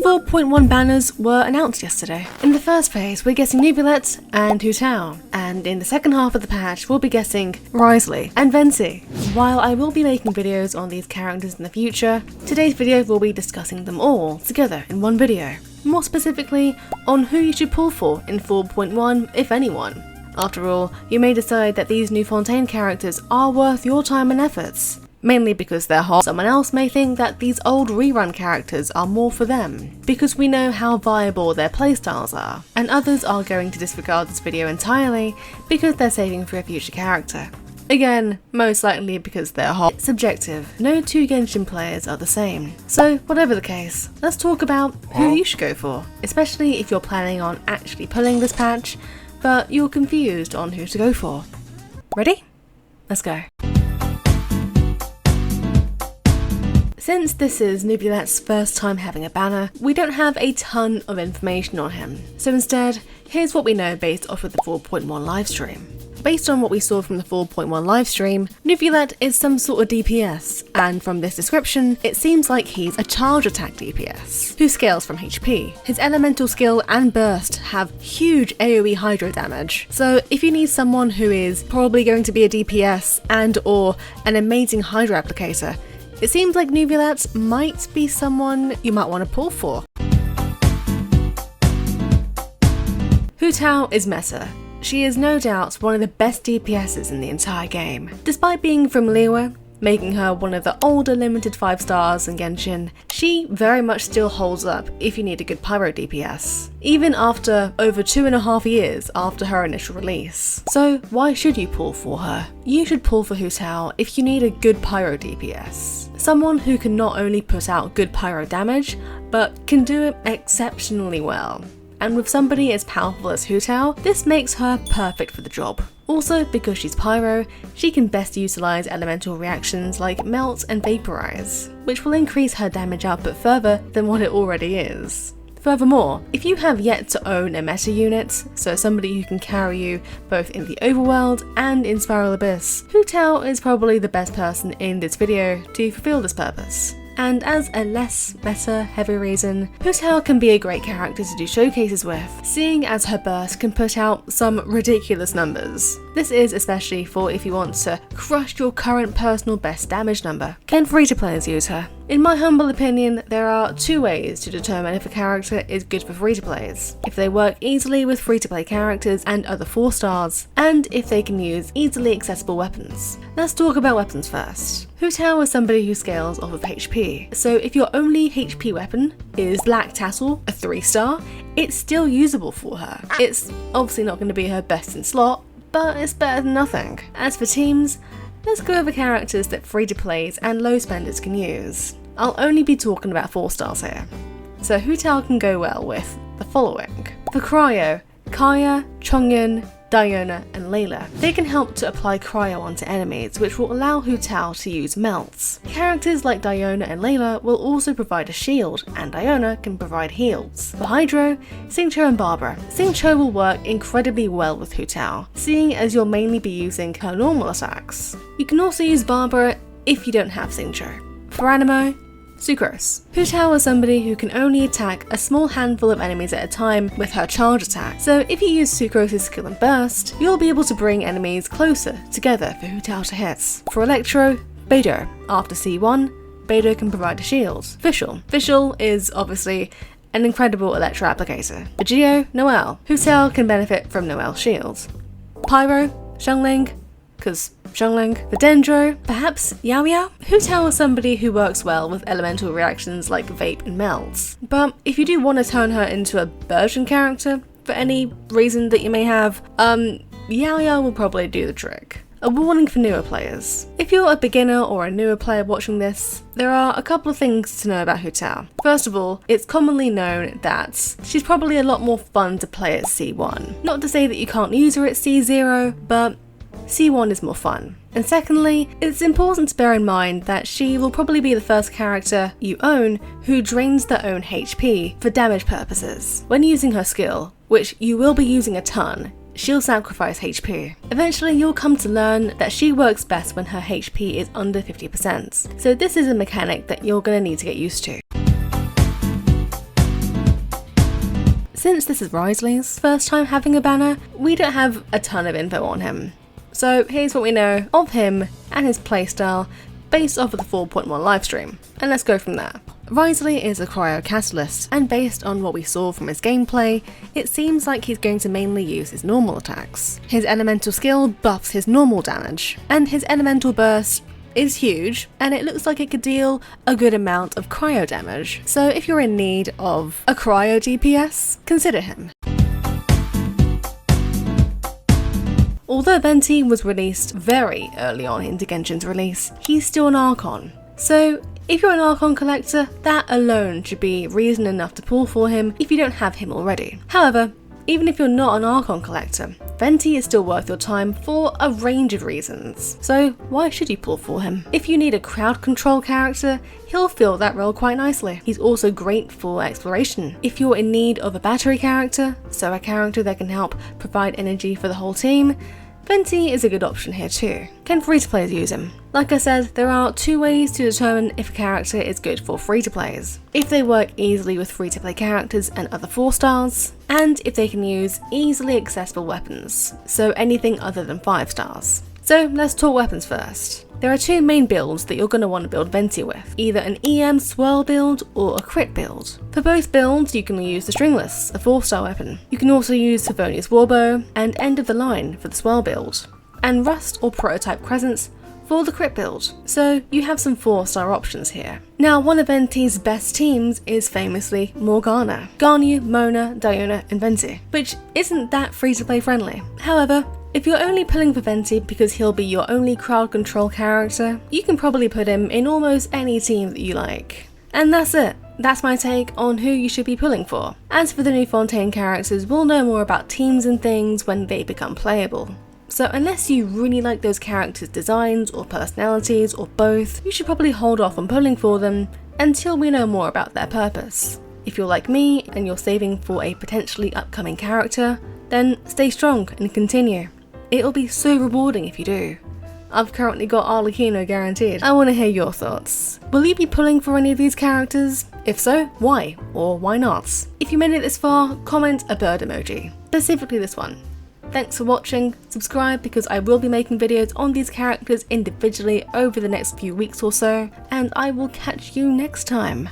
The 4.1 banners were announced yesterday. In the first phase, we're getting Neuvillette and Hu Tao, and in the second half of the patch, we'll be getting Wriothesley and Venti. While I will be making videos on these characters in the future, today's video will be discussing them all together in one video. More specifically, on who you should pull for in 4.1, if anyone. After all, you may decide that these new Fontaine characters are worth your time and efforts. Mainly because they're hot. Someone else may think that these old rerun characters are more for them, because we know how viable their playstyles are, and others are going to disregard this video entirely because they're saving for a future character. Again, most likely because they're hot. It's subjective. No two Genshin players are the same. So, whatever the case, let's talk about who you should go for, especially if you're planning on actually pulling this patch, but you're confused on who to go for. Ready? Let's go. Since this is Neuvillette's first time having a banner, we don't have a ton of information on him. So instead, here's what we know based off of the 4.1 livestream. Based on what we saw from the 4.1 livestream, Neuvillette is some sort of DPS, and from this description, it seems like he's a charge attack DPS, who scales from HP. His elemental skill and burst have huge AoE hydro damage, so if you need someone who is probably going to be a DPS and or an amazing hydro applicator, it seems like Neuvillette might be someone you might want to pull for. Hu Tao is meta. She is no doubt one of the best DPSs in the entire game. Despite being from Liyue, making her one of the older limited 5 stars in Genshin, she very much still holds up if you need a good pyro DPS, even after over 2.5 years after her initial release. So why should you pull for her? You should pull for Hu Tao if you need a good pyro DPS. Someone who can not only put out good pyro damage, but can do it exceptionally well. And with somebody as powerful as Hu Tao, this makes her perfect for the job. Also, because she's pyro, she can best utilize elemental reactions like melt and vaporize, which will increase her damage output further than what it already is. Furthermore, if you have yet to own a meta unit, so somebody who can carry you both in the overworld and in Spiral Abyss, Hu Tao is probably the best person in this video to fulfill this purpose. And as a less meta heavy reason, Hu Tao can be a great character to do showcases with, seeing as her burst can put out some ridiculous numbers. This is especially for if you want to crush your current personal best damage number. Can free-to-players use her? In my humble opinion, there are 2 ways to determine if a character is good for free-to-players. If they work easily with free-to-play characters and other 4 stars, and if they can use easily accessible weapons. Let's talk about weapons first. Hu Tao is somebody who scales off of HP, so if your only HP weapon is Black Tassel, a 3-star, it's still usable for her. It's obviously not going to be her best in slot, but it's better than nothing. As for teams, let's go over characters that free-to-plays and low spenders can use. I'll only be talking about 4 stars here. So Hu Tao can go well with the following. For Cryo, Kaya, Chongyun, Diona and Layla. They can help to apply cryo onto enemies, which will allow Hu Tao to use melts. Characters like Diona and Layla will also provide a shield, and Diona can provide heals. For Hydro, Xingqiu and Barbara. Xingqiu will work incredibly well with Hu Tao, seeing as you'll mainly be using her normal attacks. You can also use Barbara if you don't have Xingqiu. For Animo, Sucrose. Hu Tao is somebody who can only attack a small handful of enemies at a time with her charge attack, so if you use Sucrose's skill and burst, you'll be able to bring enemies closer together for Hu Tao to hit. For Electro, Beidou. After C1, Beidou can provide a shield. Fischl. Fischl is obviously an incredible Electro applicator. For Geo, Noelle. Hu Tao can benefit from Noelle's shields. Pyro, Xiangling, because Xiangling. For Dendro, perhaps Yao Yao? Hu Tao is somebody who works well with elemental reactions like vape and melts. But if you do want to turn her into a version character, for any reason that you may have, Yao Yao will probably do the trick. A warning for newer players. If you're a beginner or a newer player watching this, there are a couple of things to know about Hu Tao. First of all, it's commonly known that she's probably a lot more fun to play at C1. Not to say that you can't use her at C0, but C1 is more fun. And secondly, it's important to bear in mind that she will probably be the first character you own who drains their own HP for damage purposes. When using her skill, which you will be using a ton, she'll sacrifice HP. Eventually you'll come to learn that she works best when her HP is under 50%. So this is a mechanic that you're going to need to get used to. Since this is Wriothesley's first time having a banner, we don't have a ton of info on him. So here's what we know of him and his playstyle based off of the 4.1 livestream, and let's go from there. Wriothesley is a cryo catalyst, and based on what we saw from his gameplay, it seems like he's going to mainly use his normal attacks. His elemental skill buffs his normal damage, and his elemental burst is huge, and it looks like it could deal a good amount of cryo damage. So if you're in need of a cryo DPS, consider him. Although Venti was released very early on into Genshin's release, he's still an Archon. So if you're an Archon collector, that alone should be reason enough to pull for him if you don't have him already. However, even if you're not an Archon collector, Venti is still worth your time for a range of reasons. So why should you pull for him? If you need a crowd control character, he'll fill that role quite nicely. He's also great for exploration. If you're in need of a battery character, so a character that can help provide energy for the whole team, Venti is a good option here too. Can free-to-players use him? Like I said, there are two ways to determine if a character is good for free-to-players. If they work easily with free-to-play characters and other 4-stars, and if they can use easily accessible weapons, so anything other than 5 stars. So let's talk weapons first. There are two main builds that you're going to want to build Venti with, either an EM swirl build or a crit build. For both builds, you can use the Stringless, a 4-star weapon. You can also use Savonius Warbow and End of the Line for the swirl build, and Rust or Prototype Crescents for the crit build, so you have some 4-star options here. Now, one of Venti's best teams is famously Morgana, Garnier, Mona, Diona and Venti, which isn't that free-to-play friendly. However, if you're only pulling for Venti because he'll be your only crowd control character, you can probably put him in almost any team that you like. And that's it. That's my take on who you should be pulling for. As for the new Fontaine characters, we'll know more about teams and things when they become playable. So unless you really like those characters' designs or personalities or both, you should probably hold off on pulling for them until we know more about their purpose. If you're like me and you're saving for a potentially upcoming character, then stay strong and continue. It'll be so rewarding if you do. I've currently got Arlecchino guaranteed. I want to hear your thoughts. Will you be pulling for any of these characters? If so, why? Or why not? If you made it this far, comment a bird emoji. Specifically this one. Thanks for watching, subscribe because I will be making videos on these characters individually over the next few weeks or so, and I will catch you next time.